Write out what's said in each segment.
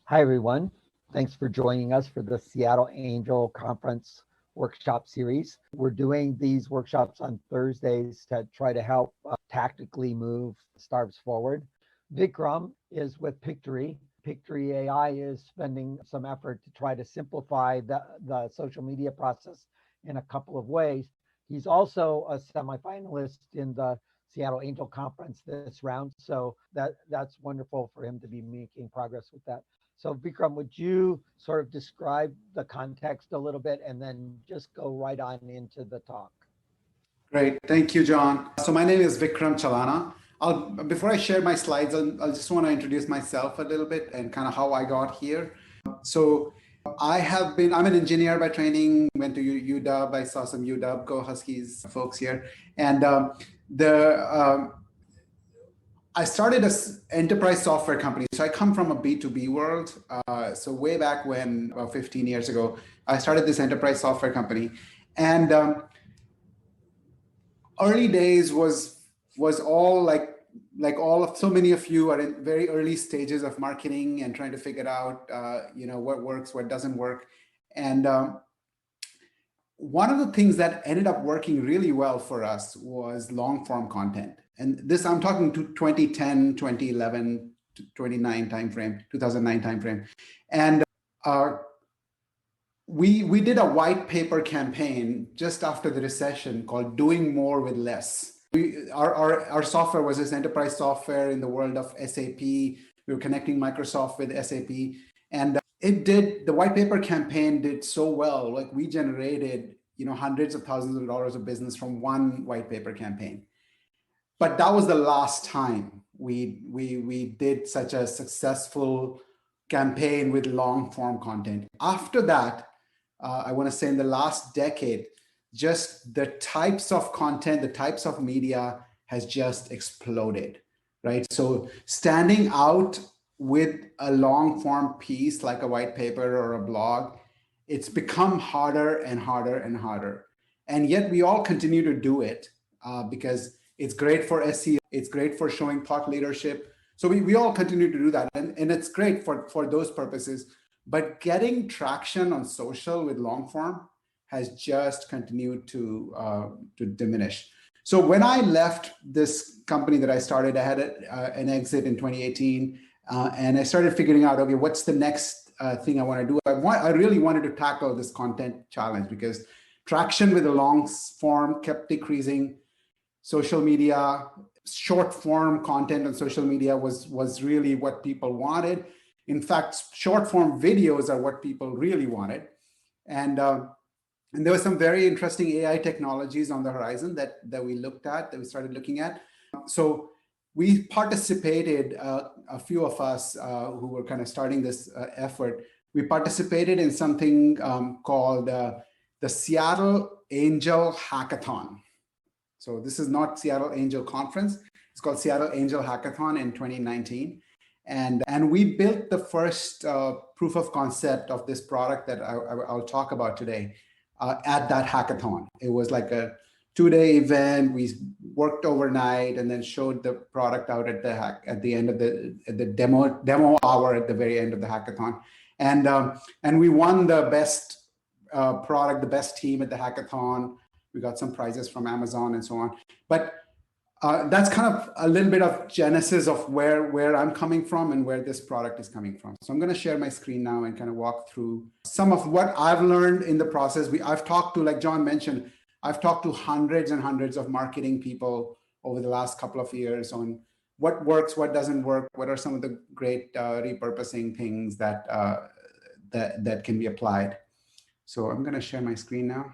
Hi, everyone. Thanks for joining us for the Seattle Angel Conference workshop series. We're doing these workshops on Thursdays to try to help tactically move startups forward. Vikram is with Pictory. Pictory AI is spending some effort to try to simplify the social media process in a couple of ways. He's also a semifinalist in the Seattle Angel Conference this round, so that's wonderful for him to be making progress with that. So Vikram, would you sort of describe the context a little bit and then just go right on into the talk? Great, thank you, John. So my name is Vikram Chalana. Before I share my slides, I'll just want to introduce myself a little bit and kind of how I got here. So I'm an engineer by training, went to UW. I saw some UW Go Huskies folks here. And I started an enterprise software company. So I come from a B2B world. So way back when, about 15 years ago, I started this enterprise software company. And early days was all like so many of you are in very early stages of marketing and trying to figure out, what works, what doesn't work. And one of the things that ended up working really well for us was long form content. And this, I'm talking to 2010, 2011, 2009 timeframe. And we did a white paper campaign just after the recession called Doing More with Less. Our software was this enterprise software in the world of SAP. We were connecting Microsoft with SAP. And the white paper campaign did so well. Like we generated, hundreds of thousands of dollars of business from one white paper campaign. But that was the last time we did such a successful campaign with long form content. After that, I want to say in the last decade, just the types of content, the types of media has just exploded, right? So standing out with a long form piece like a white paper or a blog, it's become harder and harder and harder. And yet we all continue to do it because it's great for SEO, it's great for showing thought leadership. So we all continue to do that. And it's great for those purposes. But getting traction on social with long form has just continued to diminish. So when I left this company that I started, I had an exit in 2018. And I started figuring out, okay, what's the next thing I want to do? I really wanted to tackle this content challenge because traction with the long form kept decreasing. Social media, short form content on social media was really what people wanted. In fact, short form videos are what people really wanted. And there were some very interesting AI technologies on the horizon that we started looking at. So we participated, a few of us who were kind of starting this effort, we participated in something called the Seattle Angel Hackathon. So this is not Seattle Angel Conference. It's called Seattle Angel Hackathon in 2019. And we built the first proof of concept of this product that I'll talk about today at that hackathon. It was like a 2-day event. We worked overnight and then showed the product out at the end of the demo hour at the very end of the hackathon. And we won the best product, the best team at the hackathon. We got some prizes from Amazon and so on. But that's kind of a little bit of genesis of where I'm coming from and where this product is coming from. So I'm going to share my screen now and kind of walk through some of what I've learned in the process. I've talked to, like John mentioned, I've talked to hundreds and hundreds of marketing people over the last couple of years on what works, what doesn't work, what are some of the great repurposing things that can be applied. So I'm going to share my screen now.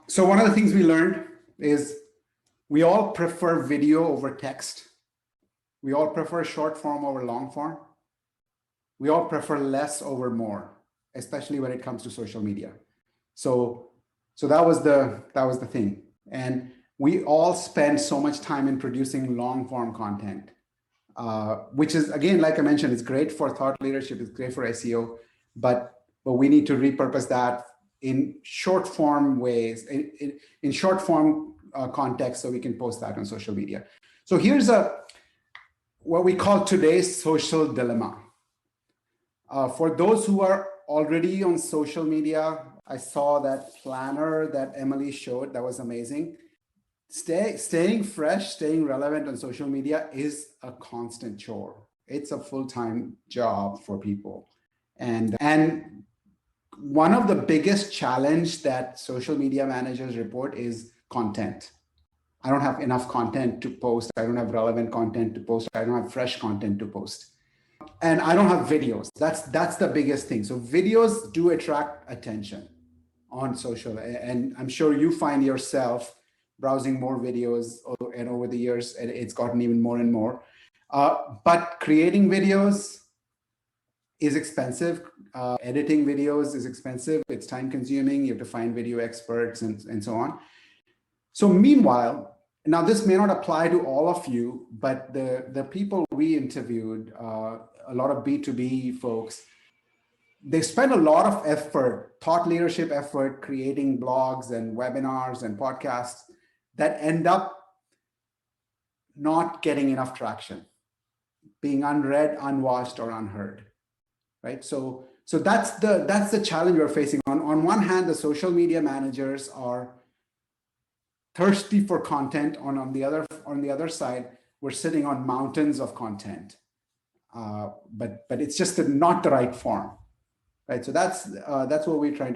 So one of the things we learned is we all prefer video over text. We all prefer short form over long form. We all prefer less over more, especially when it comes to social media. So that was the thing. And we all spend so much time in producing long form content, which is, again, like I mentioned, it's great for thought leadership, it's great for SEO, but we need to repurpose that in short form ways, in short form context, so we can post that on social media. So here's a what we call today's social dilemma. For those who are already on social media, I saw that planner that Emily showed. That was amazing. Staying fresh, staying relevant on social media is a constant chore. It's a full-time job for people. And one of the biggest challenge that social media managers report is content. I don't have enough content to post. I don't have relevant content to post. I don't have fresh content to post. And I don't have videos. That's the biggest thing. So videos do attract attention on social. And I'm sure you find yourself browsing more videos, and over the years, it's gotten even more and more. But creating videos is expensive. Editing videos is expensive. It's time consuming. You have to find video experts and so on. So meanwhile, now this may not apply to all of you, but the people we interviewed, a lot of B2B folks, they spend a lot of effort, thought leadership effort, creating blogs and webinars and podcasts that end up not getting enough traction, being unread, unwatched, or unheard, right? So that's the challenge we're facing. On one hand, the social media managers are thirsty for content. On the other side, we're sitting on mountains of content, but it's just not the right form, right? So that's what we're trying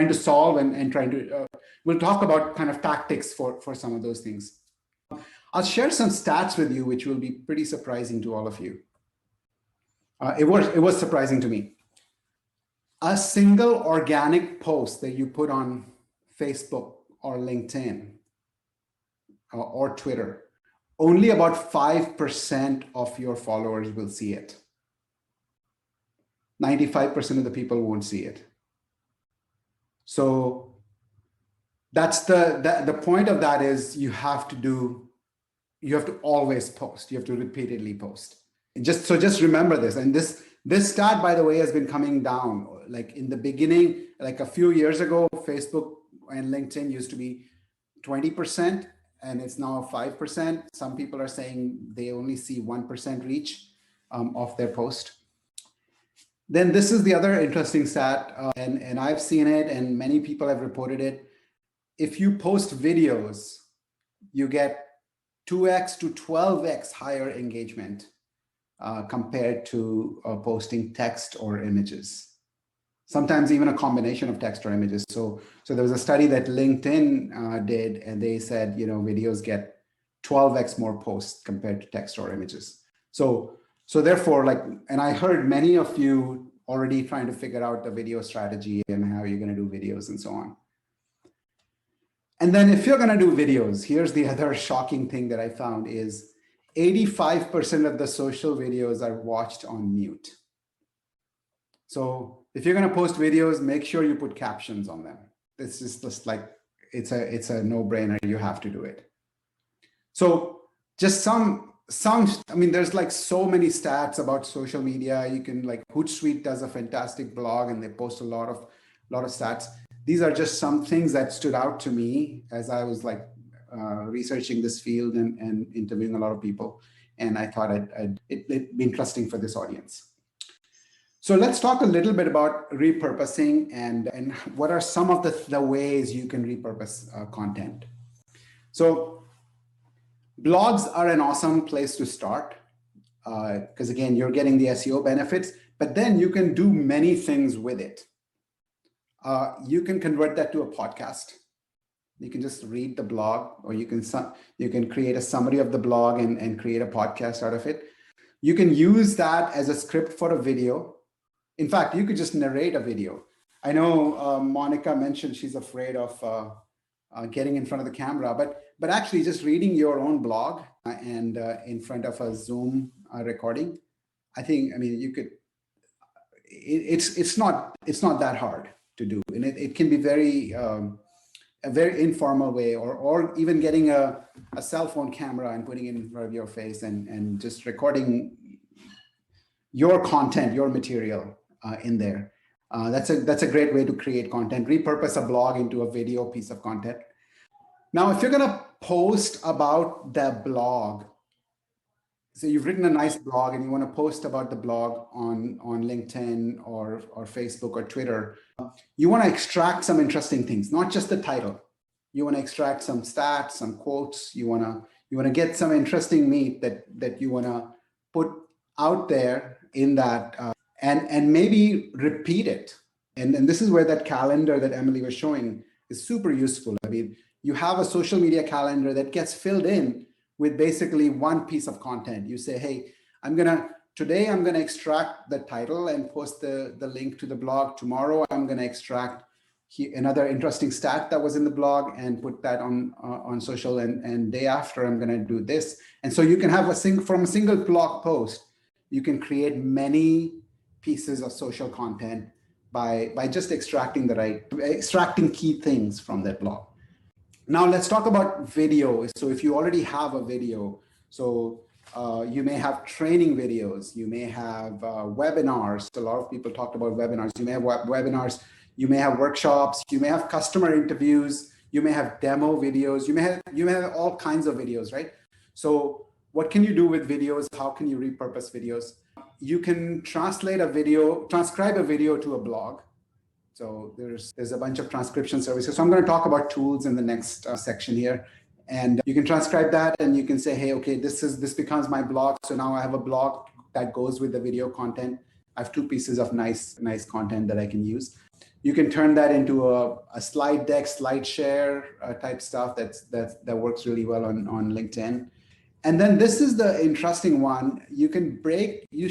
to solve and trying to. We'll talk about kind of tactics for some of those things. I'll share some stats with you, which will be pretty surprising to all of you. It was surprising to me. A single organic post that you put on Facebook or LinkedIn or Twitter, only about 5% of your followers will see it. 95% of the people won't see it. So that's the point of that is you have to always post. You have to repeatedly post. Just remember this. And this stat, by the way, has been coming down. Like in the beginning, like a few years ago, Facebook and LinkedIn used to be 20%, and it's now 5%. Some people are saying they only see 1% reach of their post. Then this is the other interesting stat, and I've seen it, and many people have reported it. If you post videos, you get 2x to 12x higher engagement compared to posting text or images. Sometimes even a combination of text or images. So there was a study that LinkedIn did, and they said, videos get 12x more posts compared to text or images. So therefore, and I heard many of you already trying to figure out the video strategy and how you're going to do videos and so on. And then if you're going to do videos, here's the other shocking thing that I found is 85% of the social videos are watched on mute. So if you're going to post videos, make sure you put captions on them. This is just like, it's a no-brainer. You have to do it. So just there's like so many stats about social media. You can Hootsuite does a fantastic blog and they post a lot of stats. These are just some things that stood out to me as I was researching this field and interviewing a lot of people. And I thought it'd be interesting for this audience. So let's talk a little bit about repurposing and what are some of the ways you can repurpose content. So blogs are an awesome place to start because again, you're getting the SEO benefits, but then you can do many things with it. You can convert that to a podcast. You can just read the blog, or you can create a summary of the blog and create a podcast out of it. You can use that as a script for a video. In fact, you could just narrate a video. I know Monica mentioned she's afraid of getting in front of the camera, but actually just reading your own blog and in front of a Zoom recording, you could. It's not that hard to do, and it can be a very informal way, or even getting a cell phone camera and putting it in front of your face and just recording your content, your material in there. That's a great way to create content. Repurpose a blog into a video piece of content. Now, if you're going to post about the blog, So you've written a nice blog and you want to post about the blog on LinkedIn or Facebook or Twitter. You want to extract some interesting things, not just the title. You want to extract some stats, some quotes. You want to get some interesting meat that you want to put out there in that and maybe repeat it. And this is where that calendar that Emily was showing is super useful. I mean, you have a social media calendar that gets filled in with basically one piece of content. You say, hey, today I'm gonna extract the title and post the link to the blog. Tomorrow I'm gonna extract another interesting stat that was in the blog and put that on social, and day after I'm gonna do this. And so you can have from a single blog post, you can create many pieces of social content by just extracting key things from that blog. Now let's talk about video. So if you already have a video, so you may have training videos, you may have webinars. A lot of people talked about webinars. You may have webinars, you may have workshops, you may have customer interviews, you may have demo videos, you may have all kinds of videos, right? So what can you do with videos? How can you repurpose videos? You can transcribe a video to a blog. So there's a bunch of transcription services. So I'm going to talk about tools in the next section here. And you can transcribe that and you can say, hey, okay, this becomes my blog. So now I have a blog that goes with the video content. I have two pieces of nice content that I can use. You can turn that into a slide deck, slide share type stuff that works really well on LinkedIn. And then this is the interesting one. You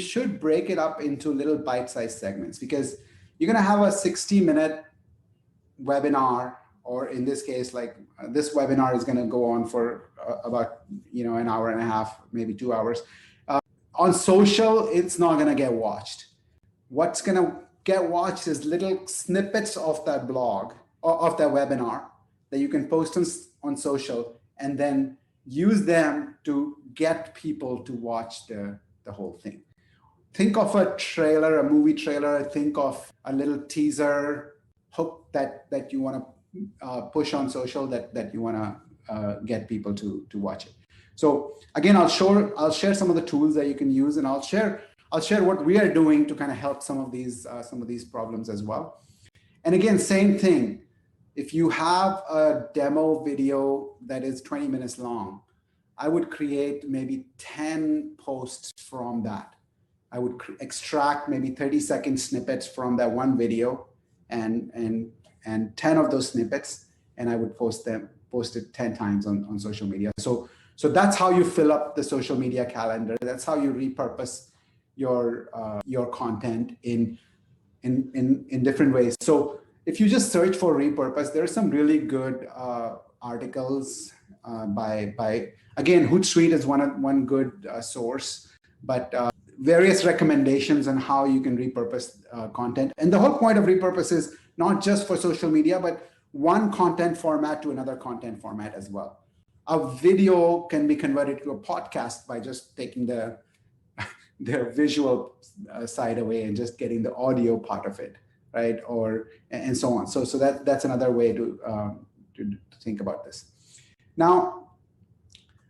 should break it up into little bite-sized segments, because you're going to have a 60-minute webinar, or in this case, like this webinar is going to go on for about an hour and a half, maybe 2 hours. On social, it's not going to get watched. What's going to get watched is little snippets of that blog or of that webinar that you can post on social, and then use them to get people to watch the whole thing. Think of a trailer, a movie trailer. Think of a little teaser hook that you want to push on social, that you want to get people to watch it. So again, I'll share some of the tools that you can use, and I'll share what we are doing to kind of help some of these problems as well. And again, same thing. If you have a demo video that is 20 minutes long, I would create maybe 10 posts from that. I would extract maybe 30-second snippets from that one video and 10 of those snippets, and I would post it 10 times on social media. So that's how you fill up the social media calendar. That's how you repurpose your content in different ways. So if you just search for repurpose, there are some really good articles by again, Hootsuite is one good source, but various recommendations on how you can repurpose content. And the whole point of repurpose is not just for social media, but one content format to another content format as well. A video can be converted to a podcast by just taking the visual side away and just getting the audio part of it, right? And so on. So that's another way to think about this. Now,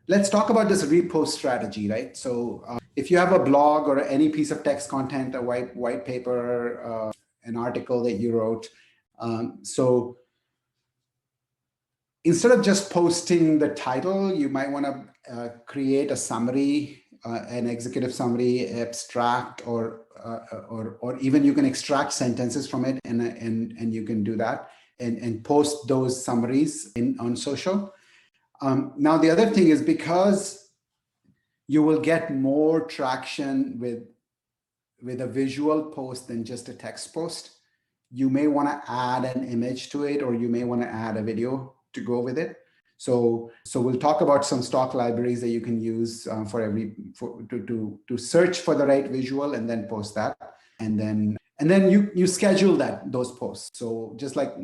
let's talk about this repost strategy, right? So if you have a blog or any piece of text content, a white paper, an article that you wrote, so instead of just posting the title, you might want to create a summary, an executive summary, abstract, or even you can extract sentences from it, and you can do that and post those summaries on social. Now, the other thing is, because you will get more traction with a visual post than just a text post, you may want to add an image to it, or you may want to add a video to go with it. So we'll talk about some stock libraries that you can use to search for the right visual and then post that, and then you schedule those posts. So just like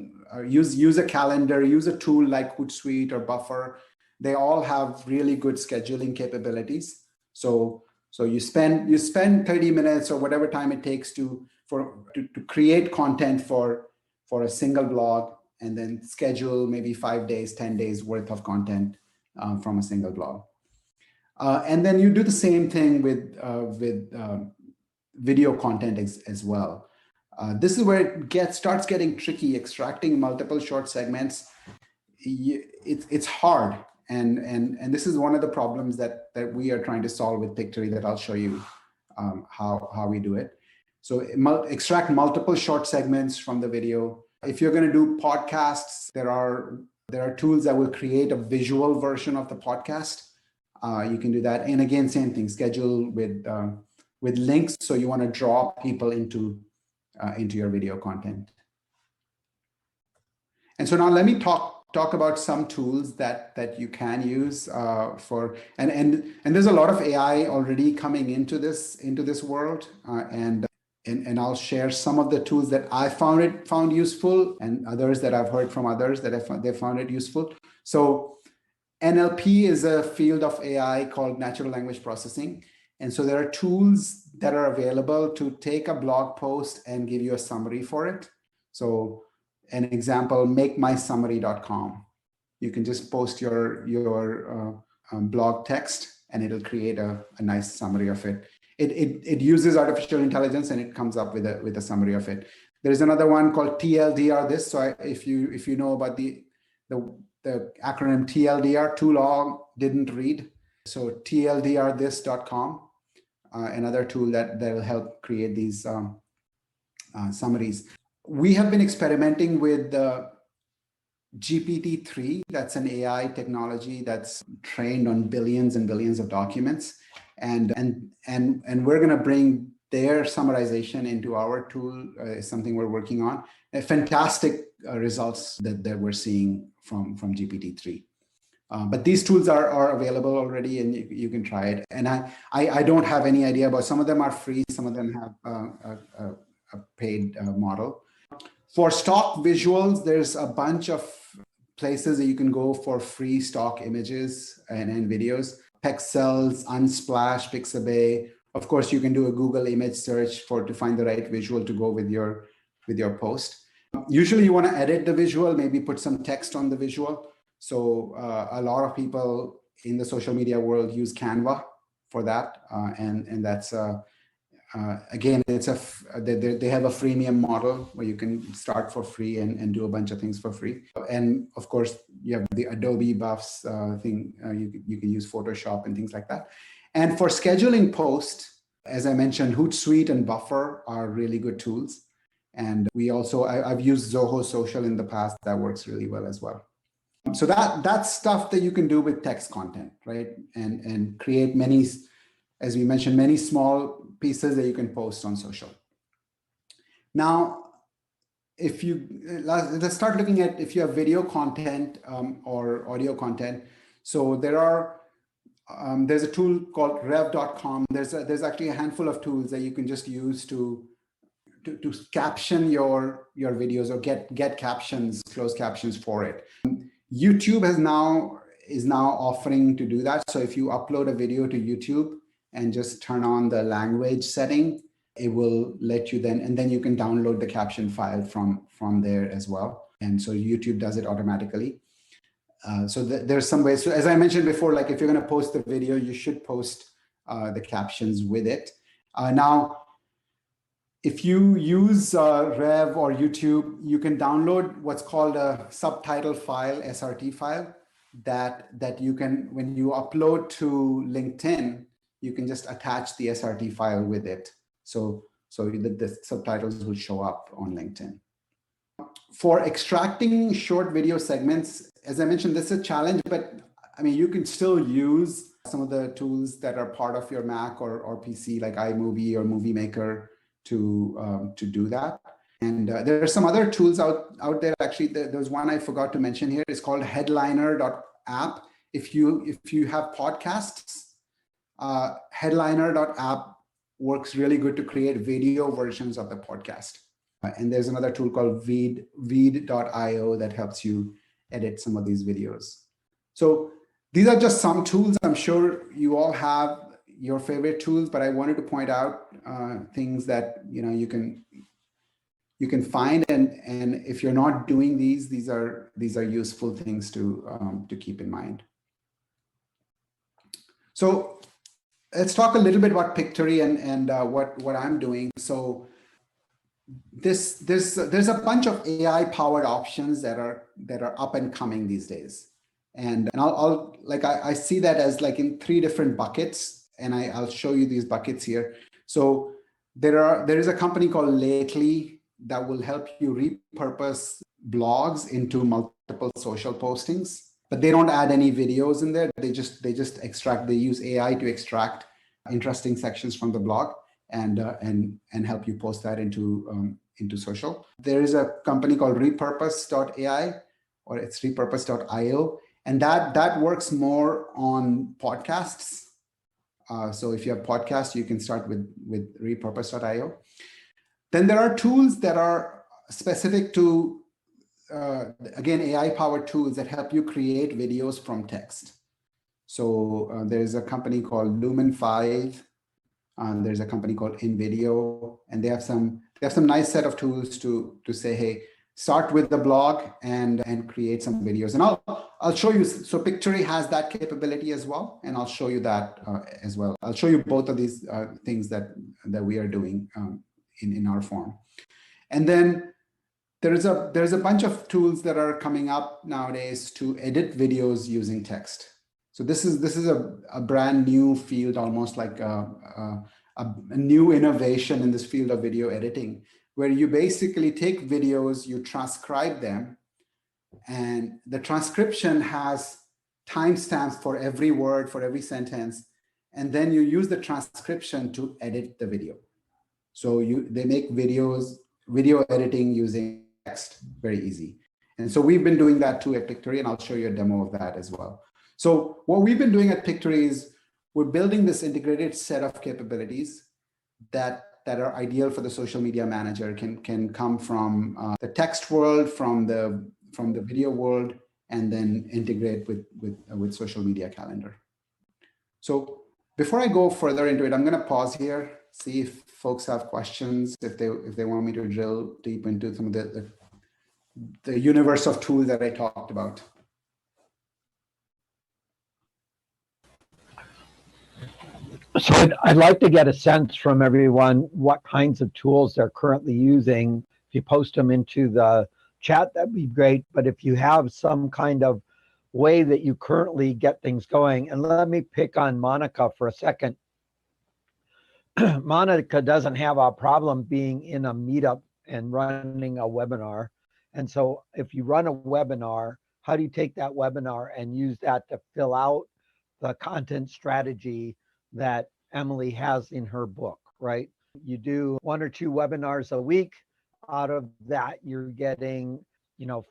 use a calendar, use a tool like Hootsuite or Buffer. They all have really good scheduling capabilities. So you spend 30 minutes or whatever time it takes to create content for a single blog, and then schedule maybe 5 days, 10 days worth of content from a single blog. And then you do the same thing with video content as well. This is where it starts getting tricky. Extracting multiple short segments, it's hard, and this is one of the problems that we are trying to solve with Pictory, that I'll show you how we do it. So extract multiple short segments from the video. If you're going to do podcasts, there are tools that will create a visual version of the podcast. You can do that, and again, same thing. Schedule with links, so you want to draw people into your video content. And so now let me talk about some tools that you can use for, and there's a lot of AI already coming into this world, and I'll share some of the tools that I found useful, and others that I've heard from others that they found it useful. So NLP is a field of AI called natural language processing. And so there are tools that are available to take a blog post and give you a summary for it. So an example, makemysummary.com. You can just post your blog text, and it'll create a nice summary of it. It uses artificial intelligence, and it comes up with a summary of it. There's another one called TLDR this. So if you know about the acronym TLDR, too long, didn't read. So tldrthis.com, another tool that will help create these summaries. We have been experimenting with GPT-3. That's an AI technology that's trained on billions and billions of documents, and we're going to bring their summarization into our tool. Is something we're working on. Fantastic results that we're seeing from GPT-3. But these tools are available already, and you can try it. And I don't have any idea about, some of them are free, some of them have a paid model. For stock visuals, there's a bunch of places that you can go for free stock images and videos. Pexels, Unsplash, Pixabay. Of course, you can do a Google image search to find the right visual to go with your post. Usually you want to edit the visual, maybe put some text on the visual. So a lot of people in the social media world use Canva for that, and that's again, they have a freemium model where you can start for free and do a bunch of things for free. And of course, you have the Adobe buffs thing. You can use Photoshop and things like that. And for scheduling post, as I mentioned, Hootsuite and Buffer are really good tools. And I've used Zoho Social in the past. That works really well as well. So that's stuff that you can do with text content, right? And create many, as we mentioned, many small pieces that you can post on social. Now, let's start looking at if you have video content or audio content. So there's a tool called rev.com. There's actually a handful of tools that you can just use to caption your videos or get captions, closed captions for it. YouTube is now offering to do that. So if you upload a video to YouTube and just turn on the language setting, it will let you then you can download the caption file from there as well. And so YouTube does it automatically. So there's some ways. So as I mentioned before, like if you're going to post the video, you should post the captions with it. Now, if you use Rev or YouTube, you can download what's called a subtitle file, SRT file, that you can, when you upload to LinkedIn, you can just attach the SRT file with it. So the subtitles will show up on LinkedIn. For extracting short video segments, as I mentioned, this is a challenge, but I mean, you can still use some of the tools that are part of your Mac or PC, like iMovie or Movie Maker, to do that. And there are some other tools out there. Actually, there's one I forgot to mention here. It's called headliner.app. If you have podcasts, headliner.app works really good to create video versions of the podcast. And there's another tool called veed.io that helps you edit some of these videos. So these are just some tools. I'm sure you all have your favorite tools, but I wanted to point out things that you can find, and if you're not doing these are useful things to keep in mind. So let's talk a little bit about Pictory and what I'm doing. So there's a bunch of AI powered options that are up and coming these days, and I'll like I see that as like in three different buckets, and I'll show you these buckets here. So there is a company called Lately that will help you repurpose blogs into multiple social postings, but they don't add any videos in there. They just extract. They use AI to extract interesting sections from the blog and help you post that into social. There is a company called Repurpose.ai, or it's Repurpose.io, and that works more on podcasts. So if you have podcasts, you can start with Repurpose.io. Then there are tools that are specific to again AI powered tools that help you create videos from text. So there's a company called Lumen 5. There's a company called InVideo, and they have some nice set of tools to say, hey, start with the blog and create some videos. And I'll show you. So Pictory has that capability as well, and I'll show you that as well. I'll show you both of these things that we are doing in our form. And then there's a bunch of tools that are coming up nowadays to edit videos using text. So this is a brand new field, almost like a new innovation in this field of video editing, where you basically take videos, you transcribe them, and the transcription has timestamps for every word, for every sentence, and then you use the transcription to edit the video. So they make video editing using text very easy. And so we've been doing that too at Pictory, and I'll show you a demo of that as well. So what we've been doing at Pictory is we're building this integrated set of capabilities that are ideal for the social media manager, can come from the text world, from the video world, and then integrate with social media calendar. So before I go further into it, I'm going to pause here, see if folks have questions, if they want me to drill deep into some of the universe of tools that I talked about. So I'd like to get a sense from everyone what kinds of tools they're currently using. If you post them into the chat, that'd be great. But if you have some kind of way that you currently get things going, and let me pick on Monica for a second. Monica doesn't have a problem being in a meetup and running a webinar. And so if you run a webinar, how do you take that webinar and use that to fill out the content strategy that Emily has in her book, right? You do 1 or 2 webinars a week. Out of that, you're getting,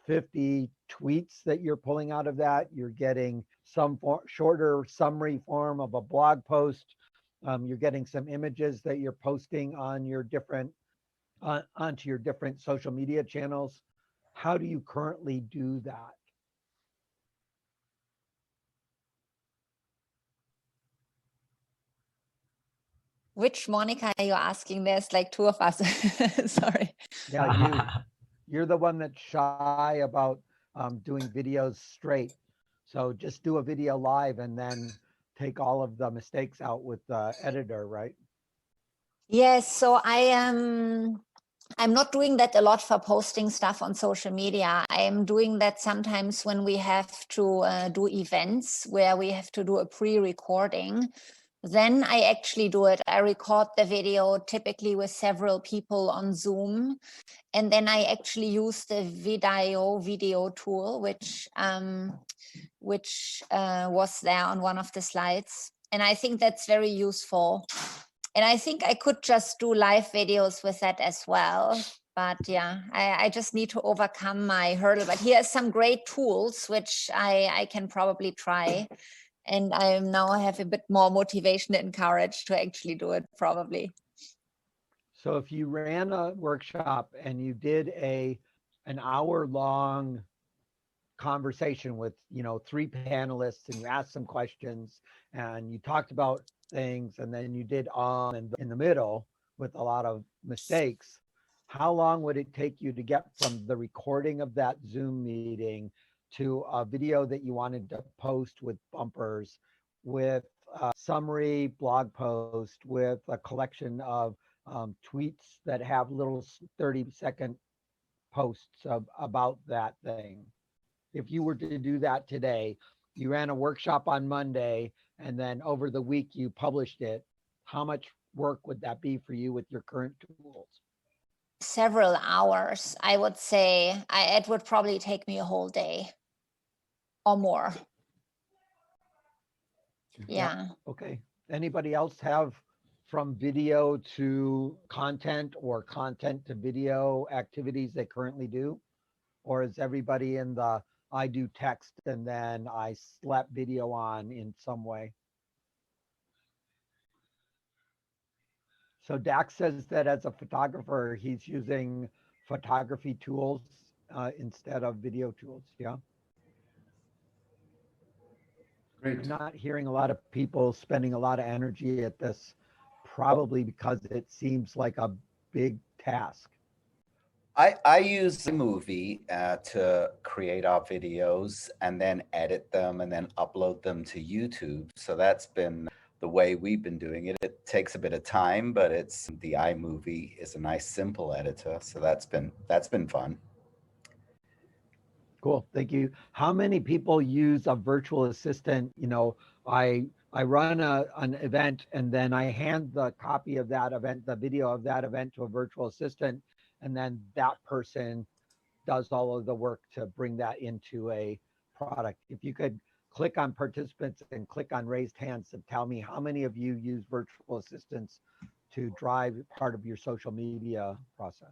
50 tweets that you're pulling out of that. You're getting some shorter summary form of a blog post. You're getting some images that you're posting on your different onto your different social media channels. How do you currently do that? Which Monica are you asking? There's like 2 of us. Sorry. Yeah, you're the one that's shy about doing videos straight. So just do a video live and then take all of the mistakes out with the editor, right? Yes, so I'm not doing that a lot for posting stuff on social media. I am doing that sometimes when we have to do events where we have to do a pre-recording. Then I actually do it. I record the video typically with several people on Zoom. And then I actually use the video tool, which was there on one of the slides. And I think that's very useful. And I think I could just do live videos with that as well. But yeah, I just need to overcome my hurdle. But here are some great tools, which I can probably try. And I now have a bit more motivation and courage to actually do it probably. So if you ran a workshop and you did an hour-long conversation with 3 panelists, and you asked some questions and you talked about things, and then you did in the middle with a lot of mistakes, how long would it take you to get from the recording of that Zoom meeting to a video that you wanted to post with bumpers with a summary blog post with a collection of tweets that have little 30-second posts about that thing. If you were to do that today, you ran a workshop on Monday, and then over the week you published it, how much work would that be for you with your current tools? Several hours, I would say. It would probably take me a whole day or more. Yeah. Okay. Anybody else have from video to content or content to video activities they currently do? Or is everybody in the I do text and then I slap video on in some way? So Dax says that as a photographer, he's using photography tools instead of video tools. Yeah. Great. I'm not hearing a lot of people spending a lot of energy at this, probably because it seems like a big task. I use iMovie to create our videos and then edit them and then upload them to YouTube. So that's been the way we've been doing it. It takes a bit of time, but the iMovie is a nice simple editor. So that's been fun. Cool, thank you. How many people use a virtual assistant? You know, I run an event and then I hand the copy of that event, the video of that event, to a virtual assistant, and then that person does all of the work to bring that into a product. If you could click on participants and click on raised hands and tell me how many of you use virtual assistants to drive part of your social media process.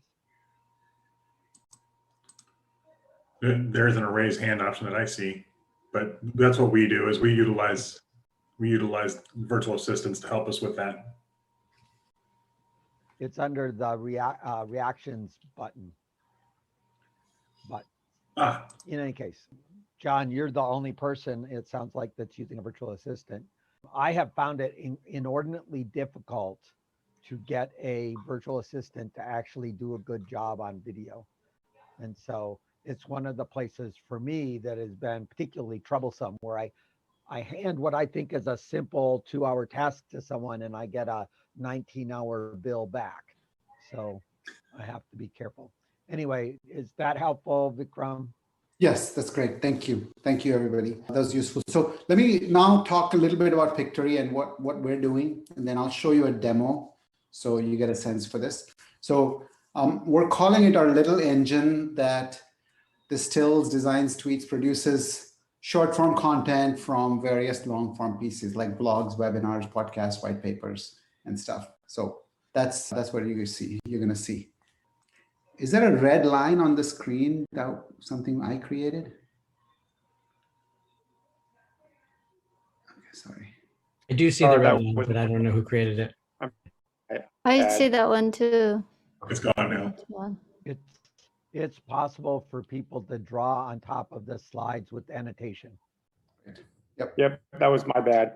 There isn't a raise hand option that I see, but that's what we do is we utilize virtual assistants to help us with that. It's under the reactions button. But in any case, John, you're the only person, it sounds like, that's using a virtual assistant. I have found it inordinately difficult to get a virtual assistant to actually do a good job on video. And so it's one of the places for me that has been particularly troublesome, where I hand what I think is a simple 2-hour task to someone and I get a 19-hour bill back. So I have to be careful. Anyway, is that helpful, Vikram? Yes, that's great. Thank you. Thank you, everybody. That was useful. So let me now talk a little bit about Pictory and what we're doing, and then I'll show you a demo so you get a sense for this. So we're calling it our little engine that distills, designs, tweets, produces short form content from various long form pieces like blogs, webinars, podcasts, white papers, and stuff. So that's what you're going to see. Is there a red line on the screen that something I created? Okay, sorry. I do see the red line, but I don't know who created it. I see that one too. It's gone now. It's possible for people to draw on top of the slides with annotation. Yep, that was my bad.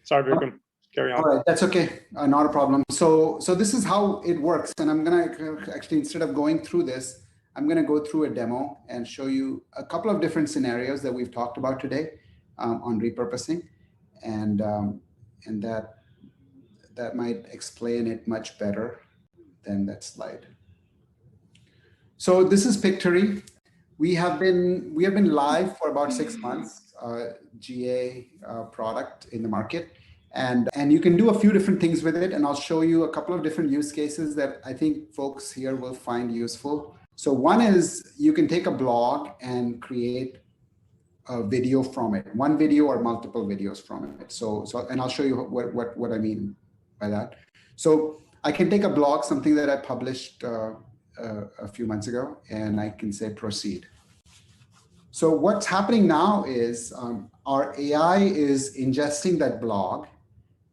Sorry, Vikram. Carry on. All right, that's okay, not a problem. So this is how it works, and I'm gonna actually, instead of going through this, I'm gonna go through a demo and show you a couple of different scenarios that we've talked about today on repurposing, and that might explain it much better than that slide. So this is Pictory. We have been live for about 6 months, GA product in the market. And you can do a few different things with it. And I'll show you a couple of different use cases that I think folks here will find useful. So one is you can take a blog and create a video from it, one video or multiple videos from it. So and I'll show you what I mean by that. So I can take a blog, something that I published a few months ago, and I can say proceed. So what's happening now is our AI is ingesting that blog,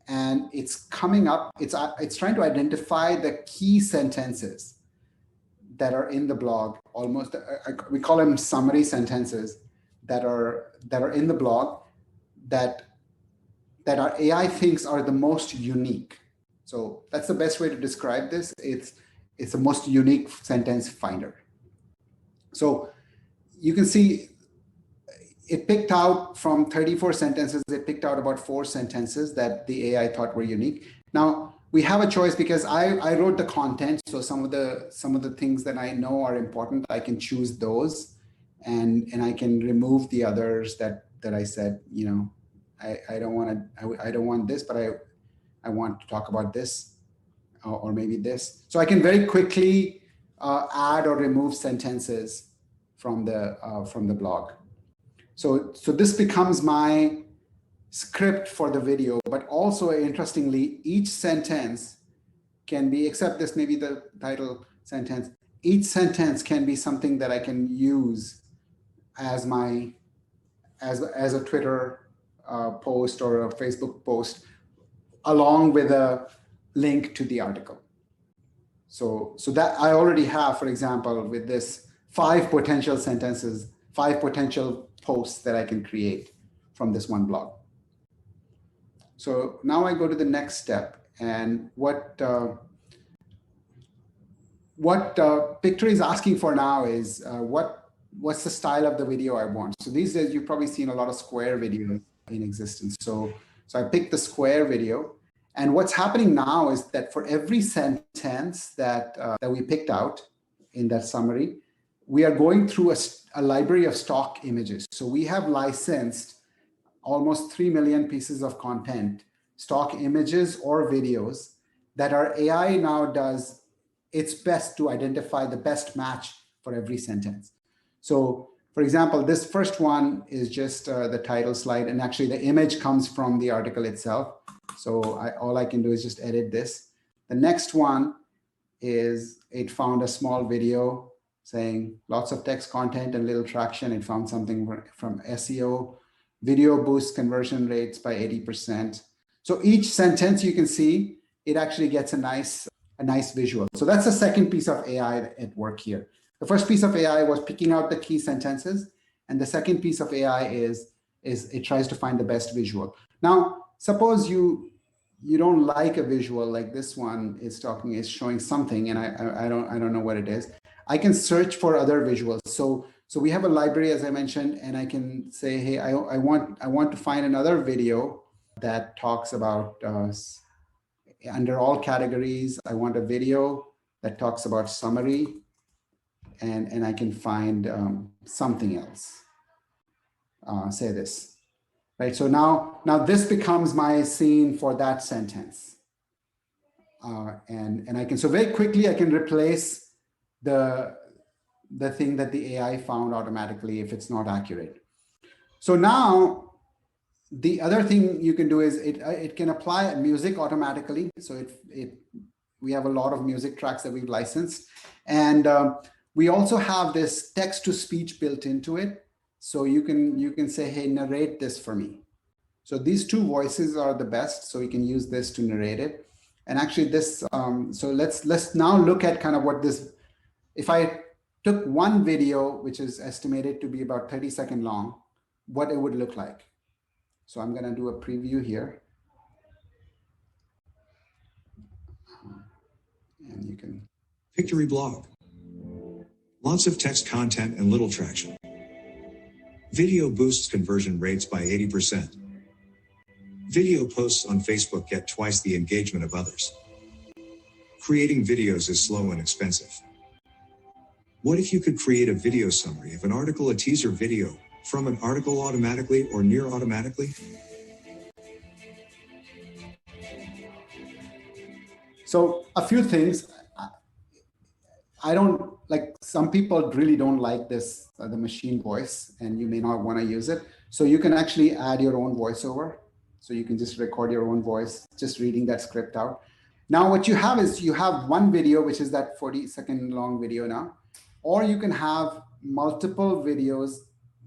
and it's coming up, it's trying to identify the key sentences that are in the blog, almost, we call them summary sentences that are in the blog that our AI thinks are the most unique. So that's the best way to describe this. It's the most unique sentence finder. So you can see it picked out from 34 sentences, it picked out about 4 sentences that the AI thought were unique. Now we have a choice because I wrote the content. So some of the things that I know are important, I can choose those, and I can remove the others that I said, I don't want this, but I want to talk about this, or maybe this. So I can very quickly add or remove sentences from the blog. So this becomes my script for the video, but also interestingly, each sentence can be, except this maybe the title sentence, each sentence can be something that I can use as a Twitter post or a Facebook post, along with a link to the article. So that I already have, for example, with this 5 potential sentences, 5 potential posts that I can create from this one blog. So now I go to the next step, and what Pictory is asking for now is what's the style of the video I want. So these days you've probably seen a lot of square videos in existence. So I picked the square video, and what's happening now is that for every sentence that we picked out in that summary, we are going through a library of stock images. So we have licensed almost 3 million pieces of content, stock images or videos, that our AI now does its best to identify the best match for every sentence. So for example, this first one is just the title slide, and actually the image comes from the article itself. So all I can do is just edit this. The next one is, it found a small video saying lots of text content and little traction. It found something from SEO. Video boosts conversion rates by 80%. So each sentence, you can see it actually gets a nice visual. So that's the second piece of AI at work here. The first piece of AI was picking out the key sentences, and the second piece of AI is it tries to find the best visual. Now, suppose you don't like a visual, like this one is showing something, and I don't know what it is. I can search for other visuals. So we have a library, as I mentioned, and I can say, hey, I want to find another video that talks about under all categories. I want a video that talks about summary, and I can find something else. Say this, right? So now this becomes my scene for that sentence, and I can, so very quickly I can replace the thing that the AI found automatically if it's not accurate. So now the other thing you can do is it can apply music automatically. So we have a lot of music tracks that we've licensed, and we also have this text to speech built into it. So you can say, hey, narrate this for me. So these 2 voices are the best. So you can use this to narrate it. And actually this, so let's now look at kind of what this, if I took one video, which is estimated to be about 30-second long, what it would look like. So I'm going to do a preview here. And you can. Pictory blog. Lots of text content and little traction. Video boosts conversion rates by 80%. Video posts on Facebook get twice the engagement of others. Creating videos is slow and expensive. What if you could create a video summary of an article, a teaser video from an article automatically or near automatically? So a few things. I don't like, some people really don't like this, the machine voice, and you may not want to use it. So you can actually add your own voiceover. So you can just record your own voice, just reading that script out. Now what you have is you have one video, which is that 40-second long video now, or you can have multiple videos,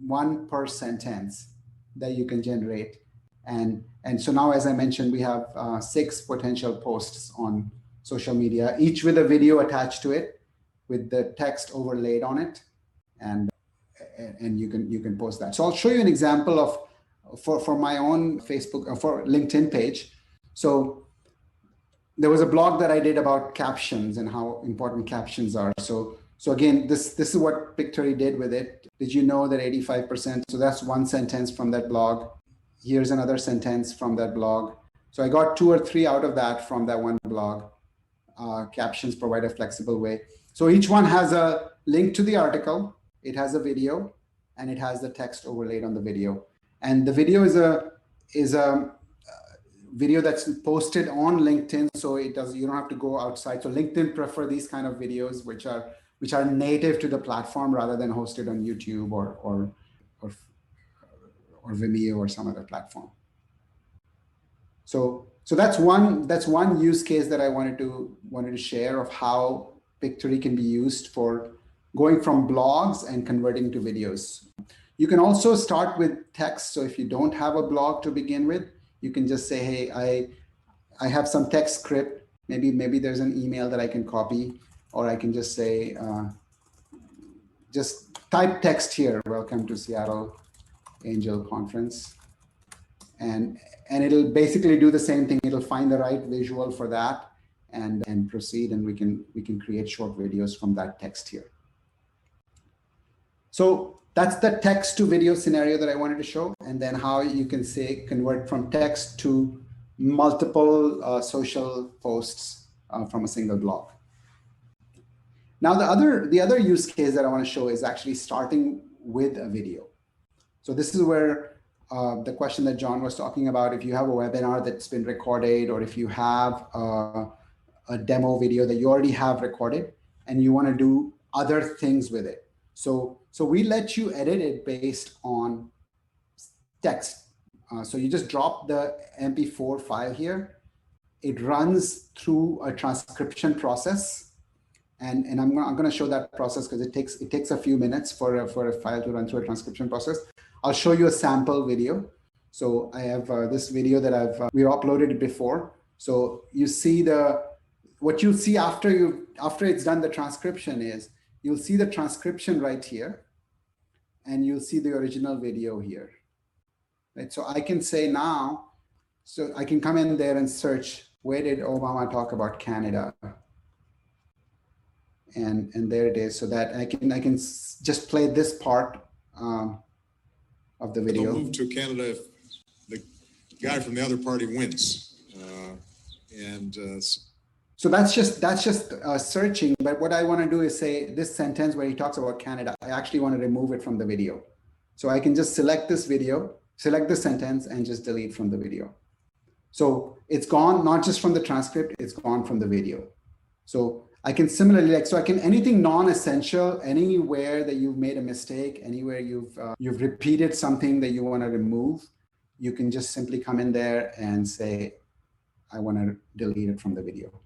1 per sentence that you can generate. And so now, as I mentioned, we have 6 potential posts on social media, each with a video attached to it, with the text overlaid on it, and you can post that. So I'll show you an example of for my own Facebook or for LinkedIn page. So there was a blog that I did about captions and how important captions are. So So again, this is what Pictory did with it. Did you know that 85%? So that's one sentence from that blog. Here's another sentence from that blog. So I got 2 or 3 out of that from that one blog. Captions provide a flexible way. So each one has a link to the article. It has a video, and it has the text overlaid on the video. And the video is a video that's posted on LinkedIn, so you don't have to go outside. So LinkedIn prefer these kind of videos which are native to the platform rather than hosted on YouTube or Vimeo or some other platform. So that's one use case that I wanted to share of how Pictory can be used for going from blogs and converting to videos. You can also start with text. So if you don't have a blog to begin with, you can just say, hey, I have some text script. Maybe there's an email that I can copy, or I can just say, just type text here, welcome to Seattle Angel Conference. And it'll basically do the same thing. It'll find the right visual for that and proceed, and we can create short videos from that text here. So that's the text to video scenario that I wanted to show, and then how you can say convert from text to multiple social posts from a single blog. Now the other use case that I want to show is actually starting with a video. So this is where the question that John was talking about, if you have a webinar that's been recorded, or if you have a demo video that you already have recorded and you want to do other things with it. So we let you edit it based on text. So you just drop the MP4 file here. It runs through a transcription process. And I'm going to show that process because it takes a few minutes for a file to run through a transcription process. I'll show you a sample video. So I have this video that we uploaded it before. So you see what you'll see after it's done the transcription is you'll see the transcription right here, and you'll see the original video here. Right. So I can say now, so I can come in there and search, where did Obama talk about Canada? And there it is. So that I can just play this part of the video. They'll move to Canada if the guy from the other party wins. So that's just searching. But what I want to do is say this sentence where he talks about Canada, I actually want to remove it from the video. So I can just select this video, select the sentence, and just delete from the video. So it's gone, not just from the transcript, it's gone from the video. So I can similarly, anything non-essential, anywhere that you've made a mistake, anywhere you've repeated something that you want to remove, you can just simply come in there and say, I want to delete it from the video.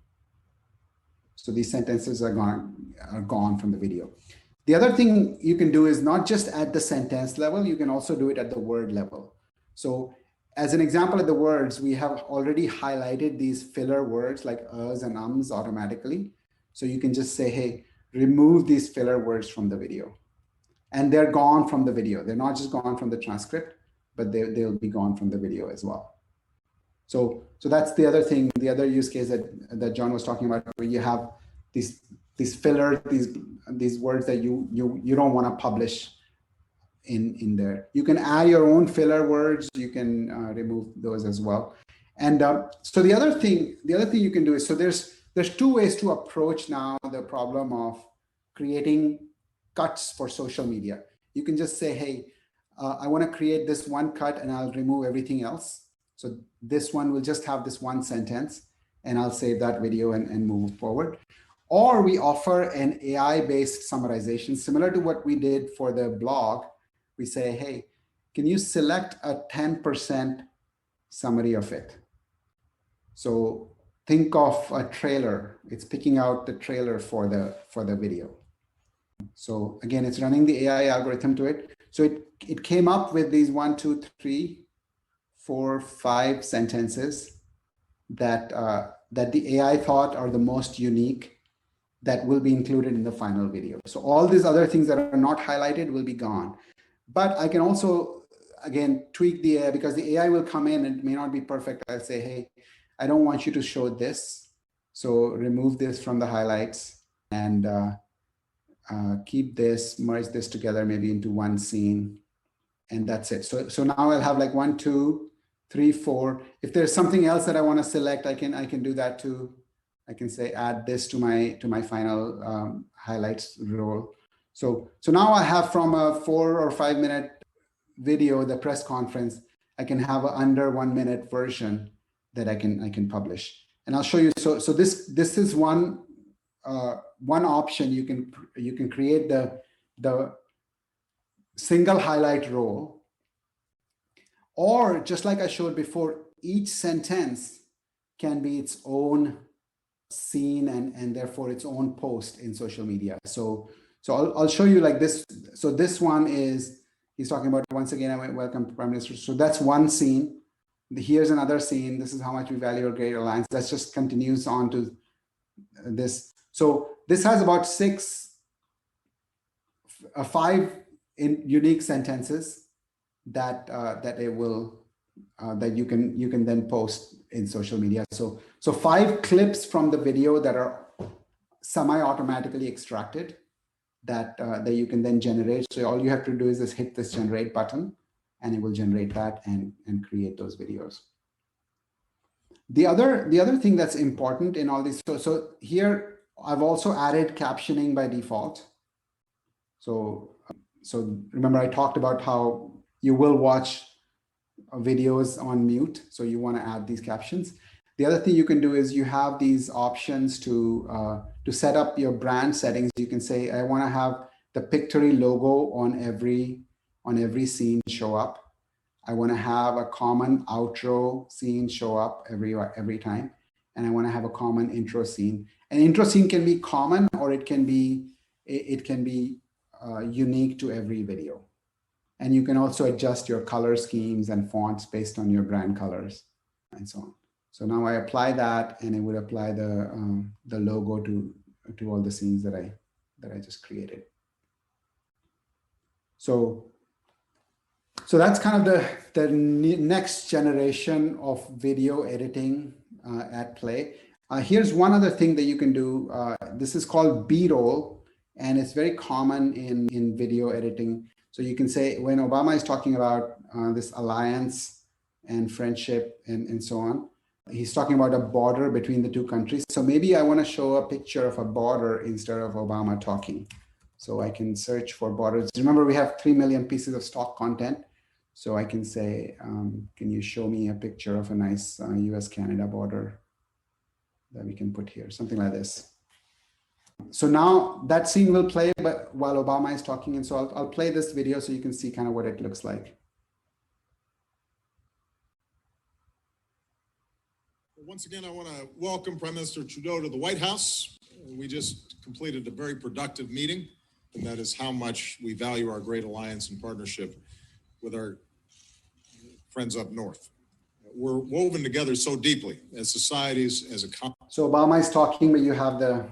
So these sentences are gone from the video. The other thing you can do is not just at the sentence level, you can also do it at the word level. So as an example of the words, we have already highlighted these filler words like uhs and ums automatically. So you can just say, hey, remove these filler words from the video. And they're gone from the video. They're not just gone from the transcript, but they'll be gone from the video as well. So that's the other thing, the other use case that John was talking about, where you have these filler, these words that you don't want to publish in there. You can add your own filler words. You can remove those as well. And so the other thing you can do is, so there's 2 ways to approach now the problem of creating cuts for social media. You can just say, hey, I want to create this one cut and I'll remove everything else. So this one will just have this one sentence and I'll save that video and move forward. Or we offer an AI-based summarization, similar to what we did for the blog. We say, hey, can you select a 10% summary of it? So think of a trailer. It's picking out the trailer for the video. So again, it's running the AI algorithm to it. So it came up with these 1, 2, 3, 4, 5 sentences that the AI thought are the most unique that will be included in the final video. So all these other things that are not highlighted will be gone. But I can also, again, tweak the AI, because the AI will come in and it may not be perfect. I'll say, hey, I don't want you to show this. So remove this from the highlights and keep this, merge this together maybe into one scene, and that's it. So now I'll have like 1, 2, 3, 4. If there's something else that I want to select, I can do that too. I can say add this to my final highlights roll. So now I have from a 4 or 5 minute video, the press conference, I can have an under 1 minute version that I can publish. And I'll show you. So this is one option. You can create the single highlight roll, or just like I showed before, each sentence can be its own scene and therefore its own post in social media. So I'll show you like this. So this one is, he's talking about, once again, I welcome Prime Minister. So that's one scene. Here's another scene. This is how much we value our great alliance. That just continues on to this. So this has about 5 unique sentences that it will that you can then post in social media. So 5 clips from the video that are semi-automatically extracted that you can then generate. So all you have to do is just hit this generate button, and it will generate that and create those videos. The other thing that's important in all these, so here I've also added captioning by default. So remember I talked about how you will watch videos on mute, so you want to add these captions. The other thing you can do is you have these options to set up your brand settings. You can say, I want to have the Pictory logo on every scene show up. I want to have a common outro scene show up every time, and I want to have a common intro scene. An intro scene can be common, or it can be unique to every video. And you can also adjust your color schemes and fonts based on your brand colors and so on. So now I apply that, and it would apply the logo to all the scenes that I just created. So that's kind of the next generation of video editing at play. Here's one other thing that you can do. This is called B-roll, and it's very common in video editing. So you can say, when Obama is talking about this alliance and friendship and so on, he's talking about a border between the two countries. So maybe I want to show a picture of a border instead of Obama talking. So I can search for borders. Remember, we have 3 million pieces of stock content. So I can say, can you show me a picture of a nice US-Canada border that we can put here, something like this. So now that scene will play, but while Obama is talking. And so I'll play this video so you can see kind of what it looks like. Once again, I want to welcome Prime Minister Trudeau to the White House. We just completed a very productive meeting, and that is how much we value our great alliance and partnership with our friends up north. We're woven together so deeply as societies, as a country. So Obama is talking, but you have the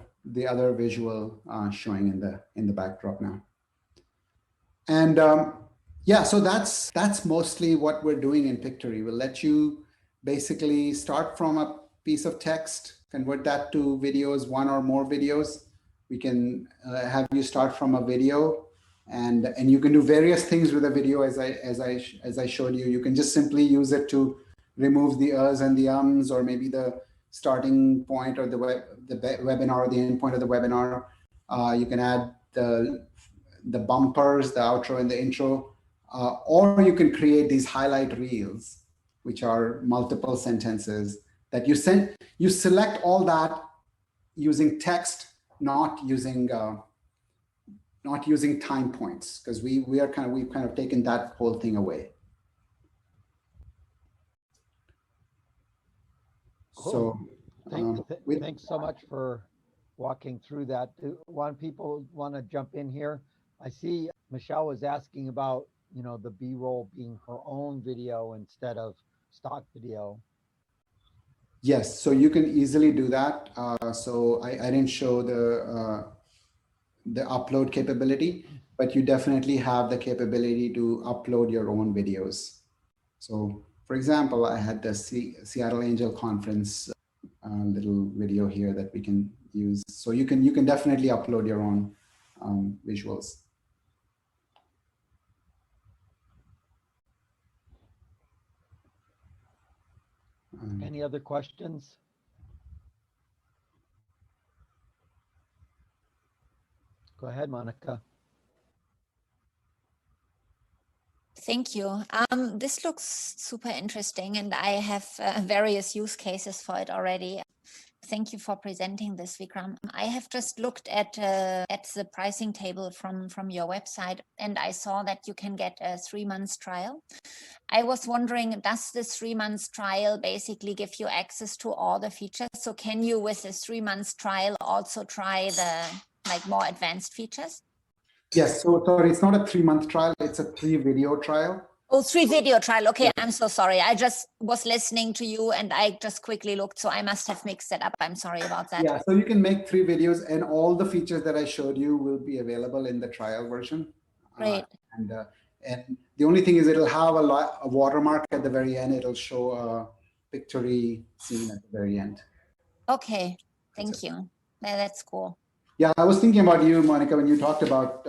other visual showing in the backdrop now. And yeah, so that's mostly what we're doing in Pictory. We'll let you basically start from a piece of text, convert that to videos, 1 or more videos. We can have you start from a video, and you can do various things with a video as I showed you. You can just simply use it to remove the uhs and the ums, or maybe the starting point or the webinar or the end point of the webinar. You can add the bumpers, the outro and the intro, or you can create these highlight reels, which are multiple sentences that you select all that using text, not using time points, because we've kind of taken that whole thing away. Cool. So thanks so much for walking through that. Do people want to jump in here? I see Michelle was asking about, the B-roll being her own video instead of stock video. Yes, so you can easily do that. So I didn't show the upload capability, but you definitely have the capability to upload your own videos. So for example, I had the Seattle Angel Conference little video here that we can use. So you can definitely upload your own visuals. Any other questions? Go ahead, Monica. Thank you. This looks super interesting, and I have various use cases for it already. Thank you for presenting this, Vikram. I have just looked at the pricing table from your website, and I saw that you can get a 3 months trial. I was wondering, does this 3 months trial basically give you access to all the features? So can you, with this 3 months trial, also try the more advanced features? Yes, so sorry, it's not a 3 month trial, it's a 3 video trial. Oh, 3 video trial. Okay, I'm so sorry. I just was listening to you and I just quickly looked, so I must have mixed it up. I'm sorry about that. Yeah, so you can make 3 videos and all the features that I showed you will be available in the trial version. Great. And the only thing is it'll have a watermark at the very end. It'll show a pictory scene at the very end. Okay, thank you. That's cool. Yeah, I was thinking about you, Monica, when you talked about,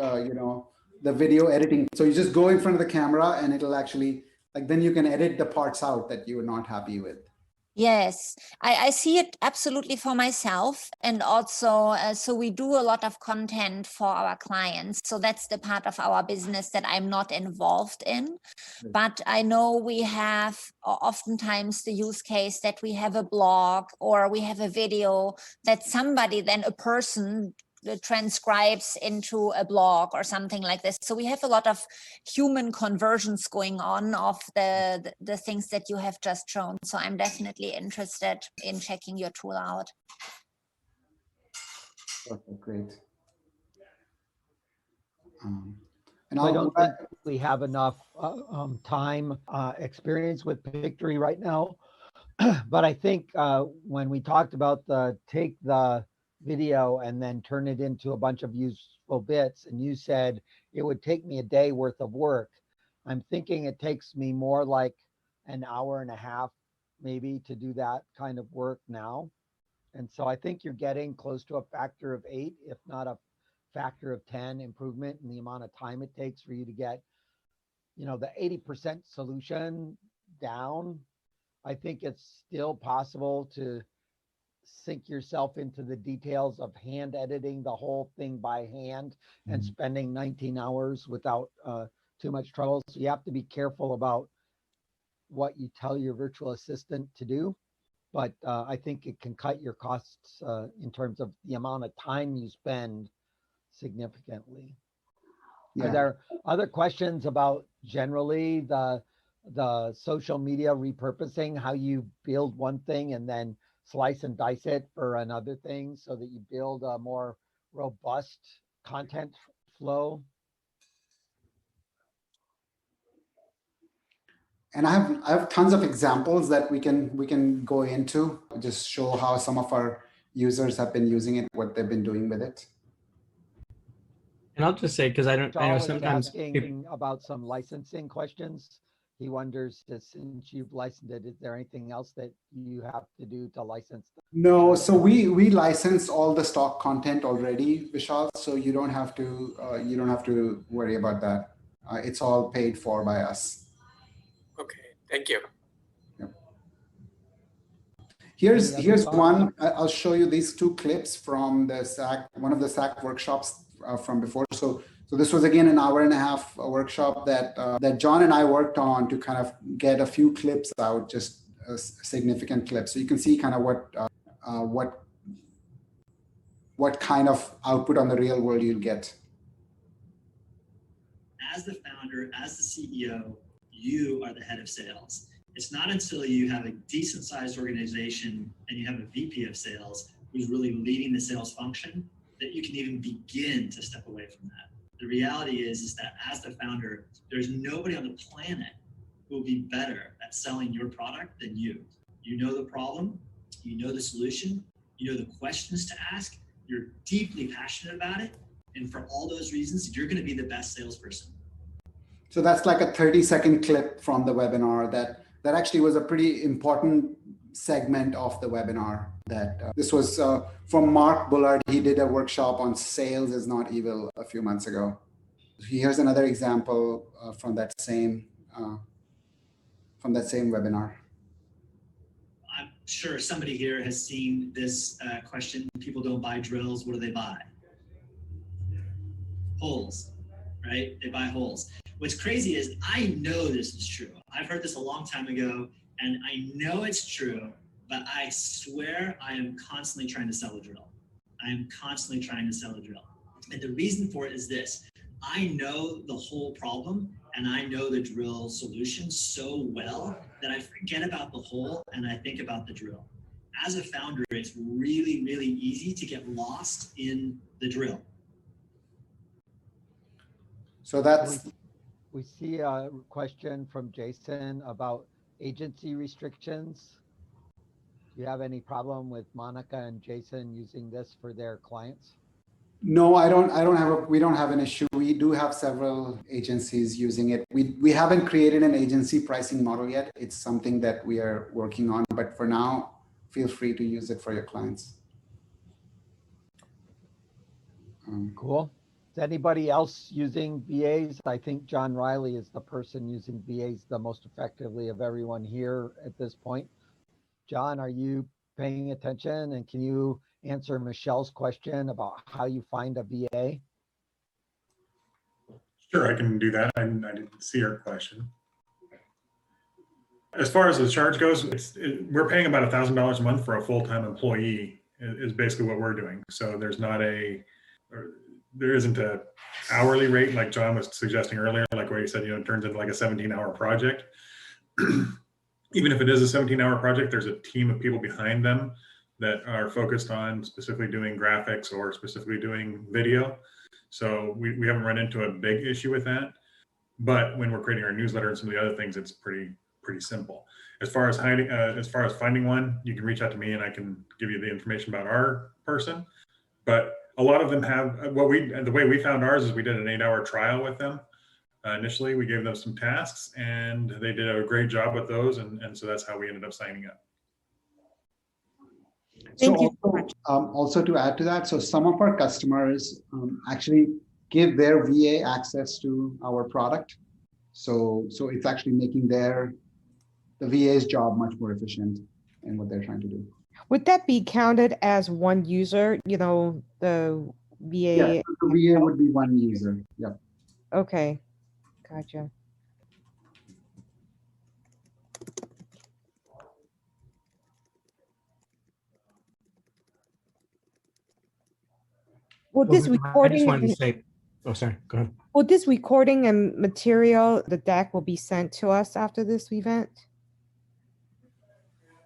the video editing. So you just go in front of the camera and it'll actually, then you can edit the parts out that you were not happy with. Yes, I see it absolutely for myself. And also, so we do a lot of content for our clients. So that's the part of our business that I'm not involved in. But I know we have oftentimes the use case that we have a blog or we have a video that somebody, then a person, transcribes into a blog or something like this. So we have a lot of human conversions going on of the things that you have just shown. So I'm definitely interested in checking your tool out. Okay, great. And I don't think we have enough time experience with Pictory right now. But I think when we talked about take the video and then turn it into a bunch of useful bits, and you said it would take me a day worth of work, I'm thinking it takes me more like an hour and a half maybe to do that kind of work now. And so I think you're getting close to a factor of 8, if not a factor of 10 improvement in the amount of time it takes for you to get, the 80% solution down. I think it's still possible to sink yourself into the details of hand editing the whole thing by hand and spending 19 hours without too much trouble. So you have to be careful about what you tell your virtual assistant to do. But I think it can cut your costs in terms of the amount of time you spend significantly. Yeah. Are there other questions about generally the social media repurposing, how you build one thing and then slice and dice it for another thing so that you build a more robust content flow? And I have tons of examples that we can go into, just show how some of our users have been using it, what they've been doing with it. And I'll just say, because I know sometimes asking about some licensing questions. He wonders, since you've licensed it, is there anything else that you have to do to license them? No, so we license all the stock content already, Vishal. So you don't have to worry about that. It's all paid for by us. Okay, thank you. Yep. Here's one. I'll show you these 2 clips from the SAC, one of the SAC workshops from before. So this was again an hour and a half workshop that John and I worked on to kind of get a few clips out, just significant clips. So you can see kind of what kind of output on the real world you'll get. As the founder, as the CEO, you are the head of sales. It's not until you have a decent sized organization and you have a VP of sales who's really leading the sales function that you can even begin to step away from that. The reality is that as the founder, there's nobody on the planet who will be better at selling your product than you. You know the problem, you know the solution, you know the questions to ask, you're deeply passionate about it. And for all those reasons, you're going to be the best salesperson. So that's like a 30-second clip from the webinar that actually was a pretty important segment of the webinar that this was from Mark Bullard. He did a workshop on sales is not evil a few months ago. Here's another example from that same webinar. I'm sure somebody here has seen this question. People don't buy drills. What do they buy? Holes, right? They buy holes. What's crazy is I know this is true. I've heard this a long time ago, and I know it's true, but I swear I am constantly trying to sell a drill. I am constantly trying to sell a drill. And the reason for it is this. I know the whole problem and I know the drill solution so well that I forget about the hole and I think about the drill. As a founder, it's really, really easy to get lost in the drill. So that's... We see a question from Jason about agency restrictions. Do you have any problem with Monica and Jason using this for their clients? No, we don't have an issue. We do have several agencies using it. We haven't created an agency pricing model yet. It's something that we are working on, but for now, feel free to use it for your clients. Cool. Is anybody else using VAs? I think John Riley is the person using VAs the most effectively of everyone here at this point. John, are you paying attention, and can you answer Michelle's question about how you find a VA? Sure, I can do that. I didn't see her question. As far as the charge goes, we're paying about $1,000 a month for a full-time employee is basically what we're doing. So there isn't a hourly rate like John was suggesting earlier, like where he said, it turns into like a 17-hour project. Even if it is a 17-hour project, there's a team of people behind them that are focused on specifically doing graphics or specifically doing video. So we haven't run into a big issue with that. But when we're creating our newsletter and some of the other things, it's pretty simple. As far as finding one, you can reach out to me and I can give you the information about our person. But a lot of them have the way we found ours is we did an 8-hour trial with them. Initially, we gave them some tasks and they did a great job with those. And so that's how we ended up signing up. Thank you. Also to add to that, so some of our customers actually give their VA access to our product. So it's actually making the VA's job much more efficient in what they're trying to do. Would that be counted as one user, the VA? Yeah, the VA would be one user. Yeah. Okay, gotcha. Will this recording? I just wanted to say, oh, sorry, go ahead. Will this recording and material, the deck will be sent to us after this event?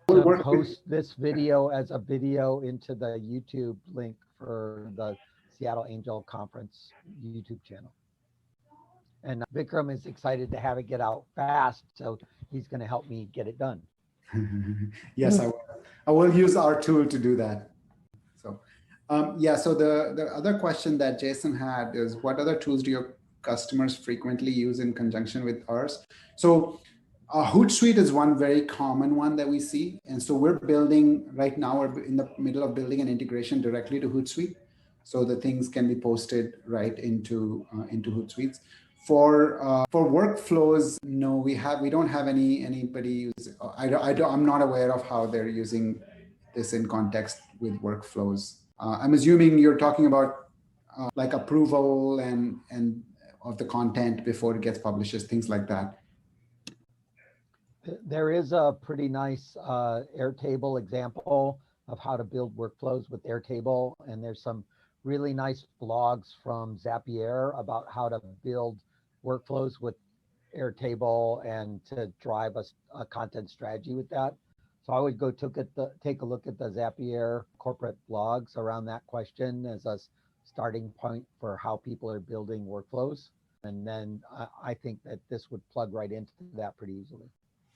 We'll post this video as a video into the YouTube link for the Seattle Angel Conference YouTube channel. And Vikram is excited to have it get out fast, so he's going to help me get it done. Yes, I will use our tool to do that. So, so the other question that Jason had is, what other tools do your customers frequently use in conjunction with ours? So Hootsuite is one very common one that we see. And so we're right now, we're in the middle of building an integration directly to Hootsuite. So the things can be posted right into Hootsuite. For workflows, no, we don't have anybody use. I'm not aware of how they're using this in context with workflows. I'm assuming you're talking about like approval and of the content before it gets published, things like that. There is a pretty nice Airtable example of how to build workflows with Airtable, and there's some really nice blogs from Zapier about how to build workflows with Airtable and to drive a content strategy with that. So I would go take a look at the Zapier corporate blogs around that question as a starting point for how people are building workflows. And then I think that this would plug right into that pretty easily.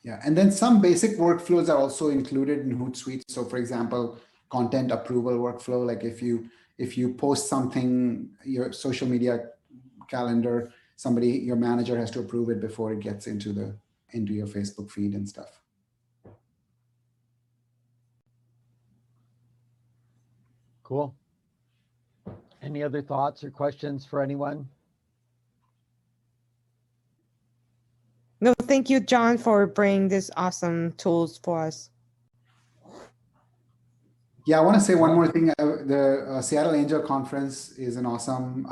Yeah, and then some basic workflows are also included in Hootsuite. So for example, content approval workflow, like if you post something, your social media calendar, your manager has to approve it before it gets into your Facebook feed and stuff. Cool. Any other thoughts or questions for anyone? No, thank you, John, for bringing this awesome tools for us. Yeah, I want to say one more thing. The Seattle Angel Conference is an awesome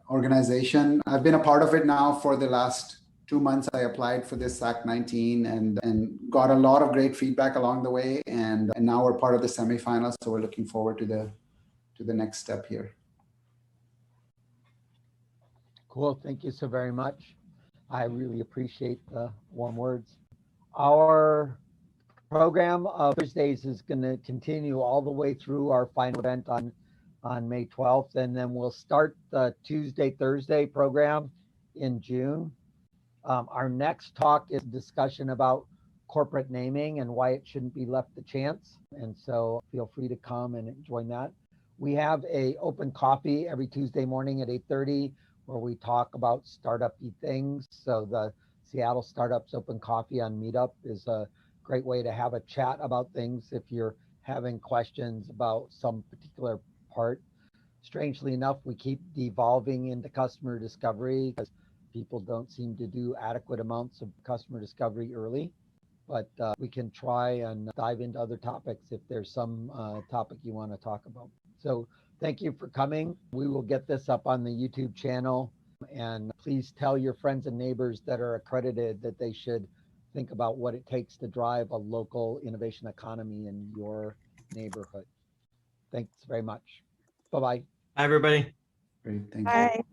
organization. I've been a part of it now for the last 2 months. I applied for this SAC 19 and got a lot of great feedback along the way. And now we're part of the semifinals. So we're looking forward to the next step here. Cool. Thank you so very much. I really appreciate the warm words. Our program of Thursdays is going to continue all the way through our final event on May 12th. And then we'll start the Thursday program in June. Our next talk is a discussion about corporate naming and why it shouldn't be left to chance. And so feel free to come and join that. We have a open coffee every Tuesday morning at 8:30 where we talk about startup-y things. So the Seattle Startups Open Coffee on Meetup is a great way to have a chat about things if you're having questions about some particular part. Strangely enough, we keep devolving into customer discovery because people don't seem to do adequate amounts of customer discovery early. But we can try and dive into other topics if there's some topic you want to talk about. So thank you for coming. We will get this up on the YouTube channel. And please tell your friends and neighbors that are accredited that they should think about what it takes to drive a local innovation economy in your neighborhood. Thanks very much. Bye-bye. Hi, everybody. Great. Thank you. Bye.